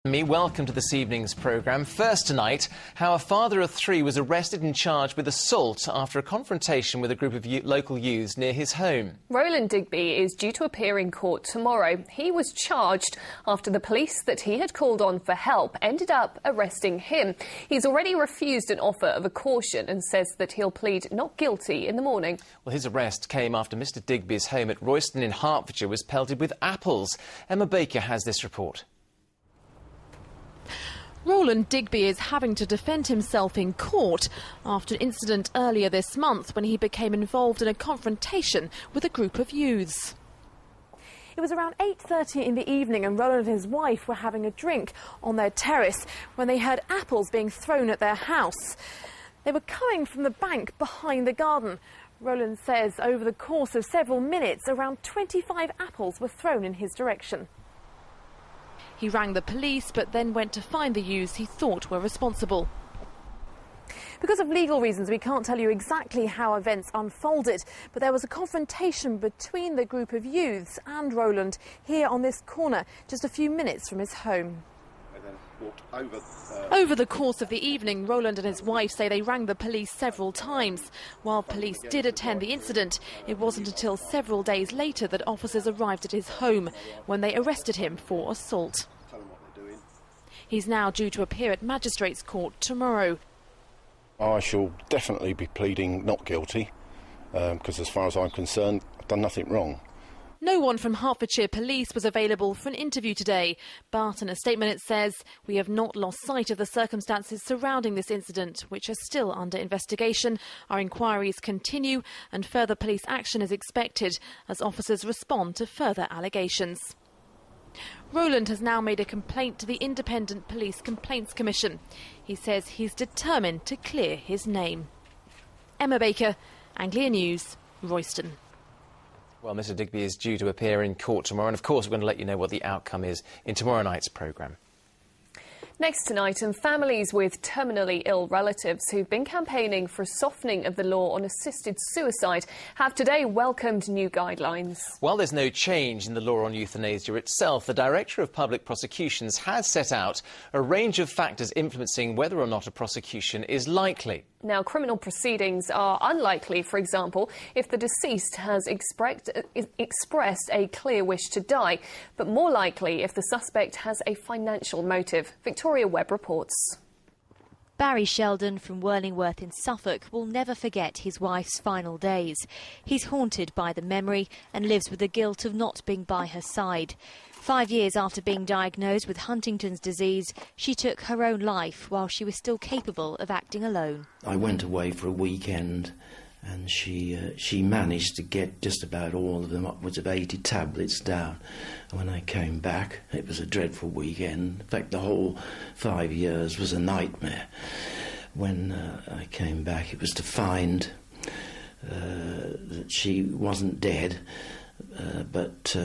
Welcome to this evening's programme. First tonight, how a father of three was arrested and charged with assault after a confrontation with a group of local youths near his home. Roland Digby is due to appear in court tomorrow. He was charged after the police that he had called on for help ended up arresting him. He's already refused an offer of a caution and says that he'll plead not guilty in the morning. Well, his arrest came after Mr Digby's home at Royston in Hertfordshire was pelted with apples. Emma Baker has this report. Roland Digby is having to defend himself in court after an incident earlier this month when he became involved in a confrontation with a group of youths. It was around 8:30 in the evening and Roland and his wife were having a drink on their terrace when they heard apples being thrown at their house. They were coming from the bank behind the garden. Roland says over the course of several minutes, around 25 apples were thrown in his direction. He rang the police, but then went to find the youths he thought were responsible. Because of legal reasons, we can't tell you exactly how events unfolded, but there was a confrontation between the group of youths and Roland here on this corner, just a few minutes from his home. Over the course of the evening, Roland and his wife say they rang the police several times. While police did attend the incident, it wasn't until several days later that officers arrived at his home when they arrested him for assault. He's now due to appear at Magistrates' Court tomorrow. I shall definitely be pleading not guilty, because as far as I'm concerned, I've done nothing wrong. No one from Hertfordshire Police was available for an interview today, but in a statement it says, "We have not lost sight of the circumstances surrounding this incident, which are still under investigation. Our inquiries continue and further police action is expected as officers respond to further allegations." Roland has now made a complaint to the Independent Police Complaints Commission. He says he's determined to clear his name. Emma Baker, Anglia News, Royston. Well, Mr Digby is due to appear in court tomorrow, and of course we're going to let you know what the outcome is in tomorrow night's programme. Next tonight, and families with terminally ill relatives who've been campaigning for a softening of the law on assisted suicide have today welcomed new guidelines. While there's no change in the law on euthanasia itself, the Director of Public Prosecutions has set out a range of factors influencing whether or not a prosecution is likely. Now, criminal proceedings are unlikely, for example, if the deceased has expressed a clear wish to die, but more likely if the suspect has a financial motive. Victoria Webb reports. Barry Sheldon from Whirlingworth in Suffolk will never forget his wife's final days. He's haunted by the memory and lives with the guilt of not being by her side. 5 years after being diagnosed with Huntington's disease, she took her own life while she was still capable of acting alone. I went away for a weekend and she managed to get just about all of them, upwards of 80 tablets down. And when I came back, it was a dreadful weekend. In fact, the whole 5 years was a nightmare. When I came back, it was to find that she wasn't dead, but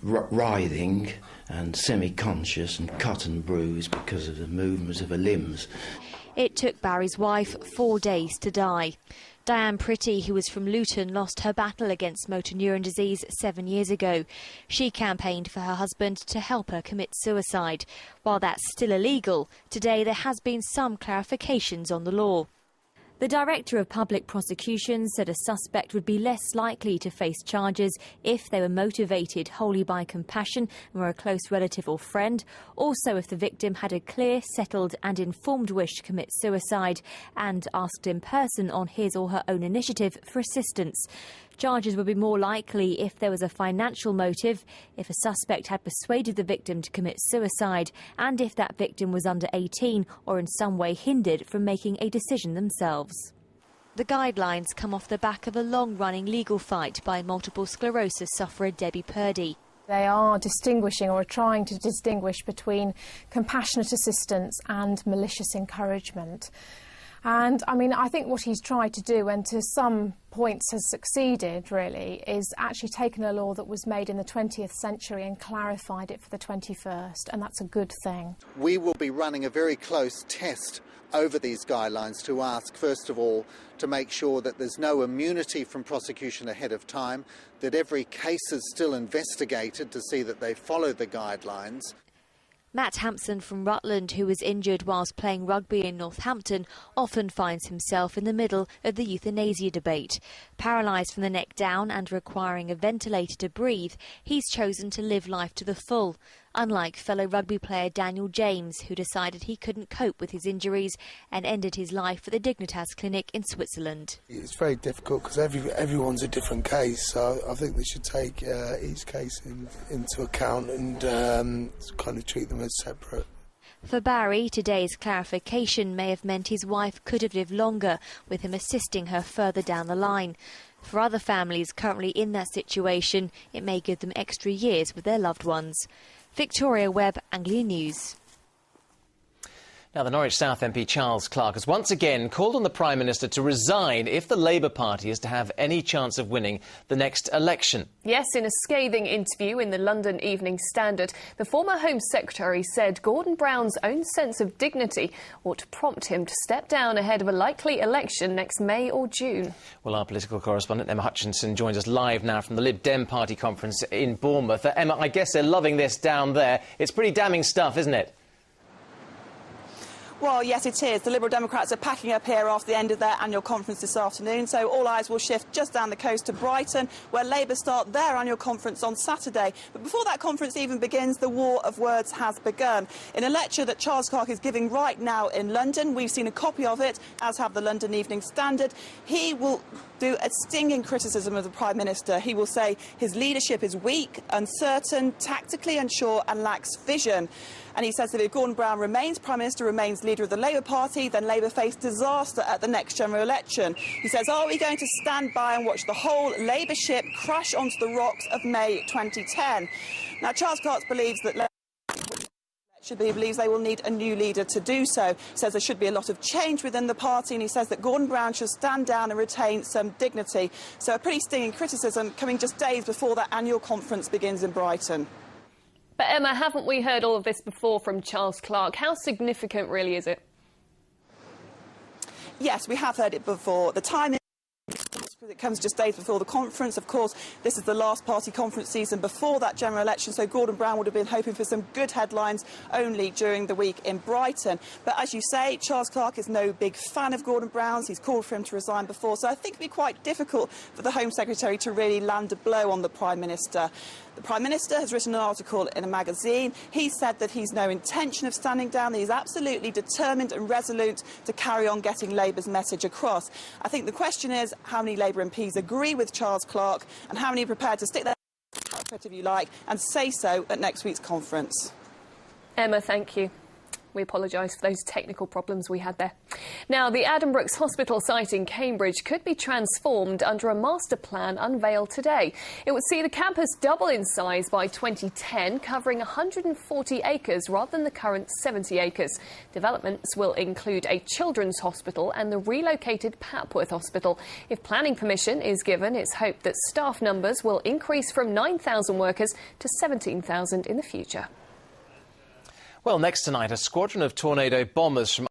writhing and semi-conscious and cut and bruised because of the movements of her limbs. It took Barry's wife 4 days to die. Diane Pretty, who was from Luton, lost her battle against motor neuron disease 7 years ago. She campaigned for her husband to help her commit suicide. While that's still illegal, today there has been some clarifications on the law. The Director of Public Prosecutions said a suspect would be less likely to face charges if they were motivated wholly by compassion and were a close relative or friend, also if the victim had a clear, settled and informed wish to commit suicide and asked in person on his or her own initiative for assistance. Charges would be more likely if there was a financial motive, if a suspect had persuaded the victim to commit suicide, and if that victim was under 18 or in some way hindered from making a decision themselves. The guidelines come off the back of a long-running legal fight by multiple sclerosis sufferer Debbie Purdy. They are distinguishing or are trying to distinguish between compassionate assistance and malicious encouragement. And, I mean, I think what he's tried to do, and to some points has succeeded, really, is actually taken a law that was made in the 20th century and clarified it for the 21st, and that's a good thing. We will be running a very close test over these guidelines to ask, first of all, to make sure that there's no immunity from prosecution ahead of time, that every case is still investigated to see that they follow the guidelines. Matt Hampson from Rutland, who was injured whilst playing rugby in Northampton, often finds himself in the middle of the euthanasia debate. Paralysed from the neck down and requiring a ventilator to breathe, he's chosen to live life to the full. Unlike fellow rugby player Daniel James, who decided he couldn't cope with his injuries and ended his life at the Dignitas Clinic in Switzerland. It's very difficult because everyone's a different case, so I think they should take each case into account and kind of treat them as separate. For Barry, today's clarification may have meant his wife could have lived longer, with him assisting her further down the line. For other families currently in that situation, it may give them extra years with their loved ones. Victoria Webb, Anglia News. Now, the Norwich South MP Charles Clarke has once again called on the Prime Minister to resign if the Labour Party is to have any chance of winning the next election. Yes, in a scathing interview in the London Evening Standard, the former Home Secretary said Gordon Brown's own sense of dignity ought to prompt him to step down ahead of a likely election next May or June. Well, our political correspondent Emma Hutchinson joins us live now from the Lib Dem Party conference in Bournemouth. Emma, I guess they're loving this down there. It's pretty damning stuff, isn't it? Well, yes, it is. The Liberal Democrats are packing up here after the end of their annual conference this afternoon, so all eyes will shift just down the coast to Brighton, where Labour start their annual conference on Saturday. But before that conference even begins, the war of words has begun. In a lecture that Charles Clarke is giving right now in London, we've seen a copy of it, as have the London Evening Standard. He will do a stinging criticism of the Prime Minister. He will say his leadership is weak, uncertain, tactically unsure and lacks vision. And he says that if Gordon Brown remains Prime Minister, remains leader of the Labour Party, then Labour face disaster at the next general election. He says, are we going to stand by and watch the whole Labour ship crash onto the rocks of May 2010? Now, Charles Clarke believes that he believes they will need a new leader to do so. He says there should be a lot of change within the party, and he says that Gordon Brown should stand down and retain some dignity. So a pretty stinging criticism coming just days before that annual conference begins in Brighton. But Emma, haven't we heard all of this before from Charles Clarke? How significant really is it? Yes, we have heard it before. The timing, it comes just days before the conference. Of course, this is the last party conference season before that general election, so Gordon Brown would have been hoping for some good headlines only during the week in Brighton. But as you say, Charles Clarke is no big fan of Gordon Brown's. He's called for him to resign before, so I think it would be quite difficult for the Home Secretary to really land a blow on the Prime Minister. The Prime Minister has written an article in a magazine. He said that he's no intention of standing down. He's absolutely determined and resolute to carry on getting Labour's message across. I think the question is how many Labour MPs agree with Charles Clarke and how many are prepared to stick their foot, if you like, and say so at next week's conference. Emma, thank you. We apologise for those technical problems we had there. Now, the Addenbrooke's hospital site in Cambridge could be transformed under a master plan unveiled today. It would see the campus double in size by 2010, covering 140 acres rather than the current 70 acres. Developments will include a children's hospital and the relocated Papworth Hospital. If planning permission is given, it's hoped that staff numbers will increase from 9,000 workers to 17,000 in the future. Well, next tonight, a squadron of Tornado bombers from